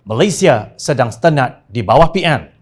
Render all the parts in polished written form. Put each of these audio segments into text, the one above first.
Malaysia sedang tenat di bawah PN.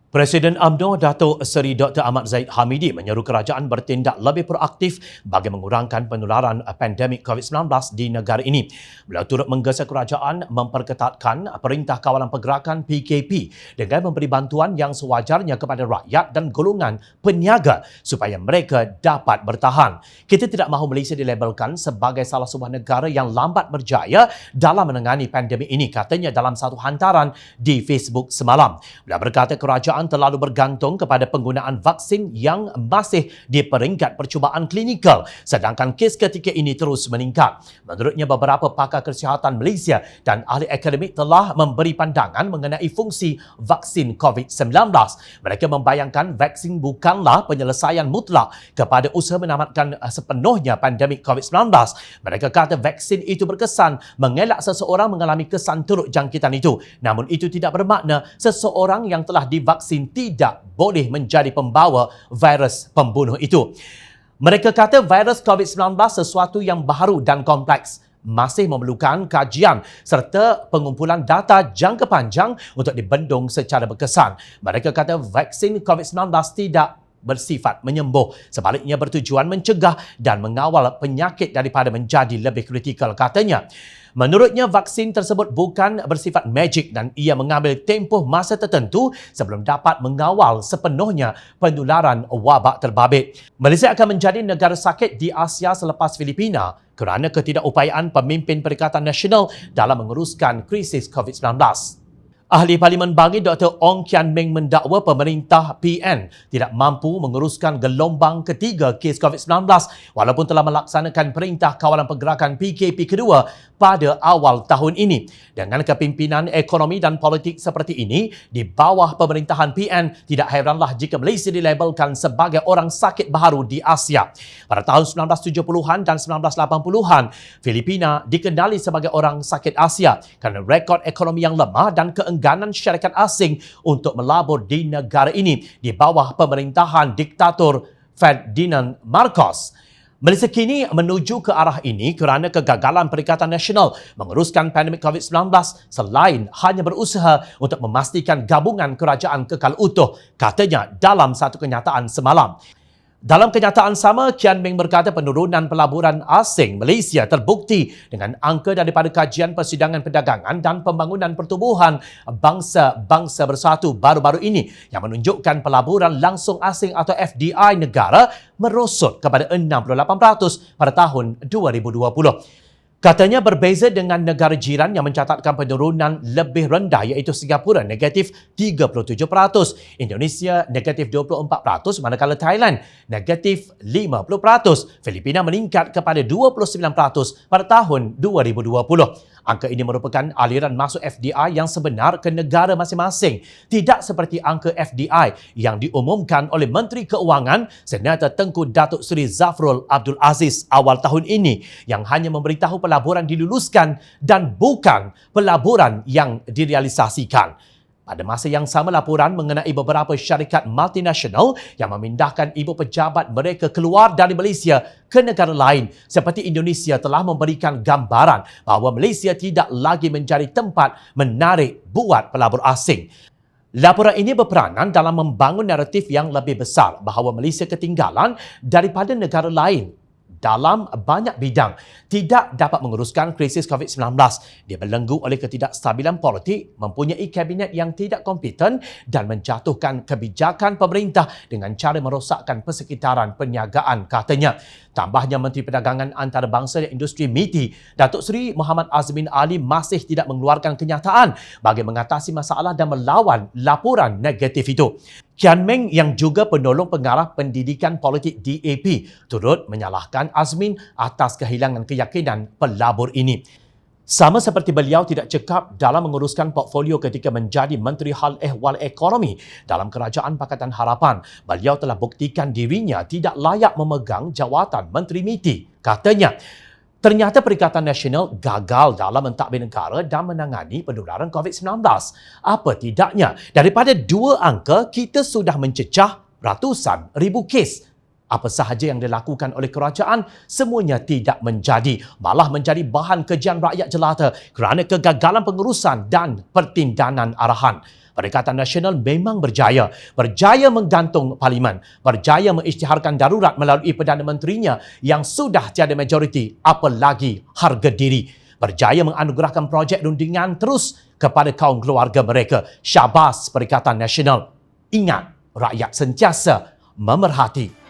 Presiden UMNO Datuk Seri Dr. Ahmad Zahid Hamidi menyeru kerajaan bertindak lebih proaktif bagi mengurangkan penularan pandemik COVID-19 di negara ini. Beliau turut menggesa kerajaan memperketatkan Perintah Kawalan Pergerakan PKP dengan memberi bantuan yang sewajarnya kepada rakyat dan golongan peniaga supaya mereka dapat bertahan. Kita tidak mahu Malaysia dilabelkan sebagai salah sebuah negara yang lambat berjaya dalam menangani pandemik ini, katanya dalam satu hantaran di Facebook semalam. Beliau berkata kerajaan terlalu bergantung kepada penggunaan vaksin yang masih di peringkat percubaan klinikal sedangkan kes ketika ini terus meningkat. Menurutnya, beberapa pakar kesihatan Malaysia dan ahli akademik telah memberi pandangan mengenai fungsi vaksin COVID-19. Mereka membayangkan vaksin bukanlah penyelesaian mutlak kepada usaha menamatkan sepenuhnya pandemik COVID-19. Mereka kata vaksin itu berkesan mengelak seseorang mengalami kesan teruk jangkitan itu. Namun itu tidak bermakna seseorang yang telah divaksin tidak boleh menjadi pembawa virus pembunuh itu. Mereka kata virus COVID-19 sesuatu yang baru dan kompleks, masih memerlukan kajian serta pengumpulan data jangka panjang untuk dibendung secara berkesan. Mereka kata vaksin COVID-19 tidak bersifat menyembuh, sebaliknya bertujuan mencegah dan mengawal penyakit daripada menjadi lebih kritikal, katanya. Menurutnya, vaksin tersebut bukan bersifat magic dan ia mengambil tempoh masa tertentu sebelum dapat mengawal sepenuhnya penularan wabak terbabit. Malaysia akan menjadi negara sakit di Asia selepas Filipina kerana ketidakupayaan pemimpin Perikatan Nasional dalam menguruskan krisis COVID-19. Ahli Parlimen Bagi Dr. Ong Kian Meng mendakwa pemerintah PN tidak mampu menguruskan gelombang ketiga kes COVID-19 walaupun telah melaksanakan Perintah Kawalan Pergerakan PKP kedua pada awal tahun ini. Dengan kepimpinan ekonomi dan politik seperti ini di bawah pemerintahan PN, tidak heranlah jika Malaysia dilabelkan sebagai orang sakit baharu di Asia. Pada tahun 1970-an dan 1980-an, Filipina dikenali sebagai orang sakit Asia kerana rekod ekonomi yang lemah dan keengganan syarikat asing untuk melabur di negara ini di bawah pemerintahan diktator Ferdinand Marcos. Malaysia kini menuju ke arah ini kerana kegagalan Perikatan Nasional menguruskan pandemik COVID-19 selain hanya berusaha untuk memastikan gabungan kerajaan kekal utuh, katanya dalam satu kenyataan semalam. Dalam kenyataan sama, Kian Meng berkata penurunan pelaburan asing Malaysia terbukti dengan angka daripada Kajian Persidangan Perdagangan dan Pembangunan Pertubuhan Bangsa-Bangsa Bersatu baru-baru ini yang menunjukkan pelaburan langsung asing atau FDI negara merosot kepada 68% pada tahun 2020. Katanya berbeza dengan negara jiran yang mencatatkan penurunan lebih rendah iaitu Singapura negatif 37%, Indonesia negatif 24%, manakala Thailand negatif 50%, Filipina meningkat kepada 29% pada tahun 2020. Angka ini merupakan aliran masuk FDI yang sebenar ke negara masing-masing, tidak seperti angka FDI yang diumumkan oleh Menteri Keuangan Senator Tengku Datuk Seri Zafrul Abdul Aziz awal tahun ini yang hanya memberitahu pelaburan diluluskan dan bukan pelaburan yang direalisasikan. Pada masa yang sama, laporan mengenai beberapa syarikat multinasional yang memindahkan ibu pejabat mereka keluar dari Malaysia ke negara lain seperti Indonesia telah memberikan gambaran bahawa Malaysia tidak lagi menjadi tempat menarik buat pelabur asing. Laporan ini berperanan dalam membangun naratif yang lebih besar bahawa Malaysia ketinggalan daripada negara lain dalam banyak bidang, tidak dapat menguruskan krisis COVID-19. Dia belenggu oleh ketidakstabilan politik, mempunyai kabinet yang tidak kompeten dan menjatuhkan kebijakan pemerintah dengan cara merosakkan persekitaran perniagaan, katanya. Tambahnya, Menteri Perdagangan Antarabangsa dan Industri MITI, Datuk Seri Muhammad Azmin Ali masih tidak mengeluarkan kenyataan bagi mengatasi masalah dan melawan laporan negatif itu. Kian Meng yang juga penolong pengarah pendidikan politik DAP turut menyalahkan Azmin atas kehilangan keyakinan pelabur ini. Sama seperti beliau tidak cekap dalam menguruskan portfolio ketika menjadi Menteri Hal Ehwal Ekonomi dalam Kerajaan Pakatan Harapan, beliau telah buktikan dirinya tidak layak memegang jawatan Menteri MITI, katanya. Ternyata Perikatan Nasional gagal dalam mentadbir negara dan menangani penularan COVID-19. Apa tidaknya, daripada dua angka, kita sudah mencecah ratusan ribu kes. Apa sahaja yang dilakukan oleh kerajaan, semuanya tidak menjadi, malah menjadi bahan kejian rakyat jelata kerana kegagalan pengurusan dan pertindanan arahan. Perikatan Nasional memang berjaya menggantung Parlimen, berjaya mengisytiharkan darurat melalui Perdana Menterinya yang sudah tiada majoriti, apalagi harga diri. Berjaya menganugerahkan projek rundingan terus kepada kaum keluarga mereka. Syabas Perikatan Nasional. Ingat, rakyat sentiasa memerhati.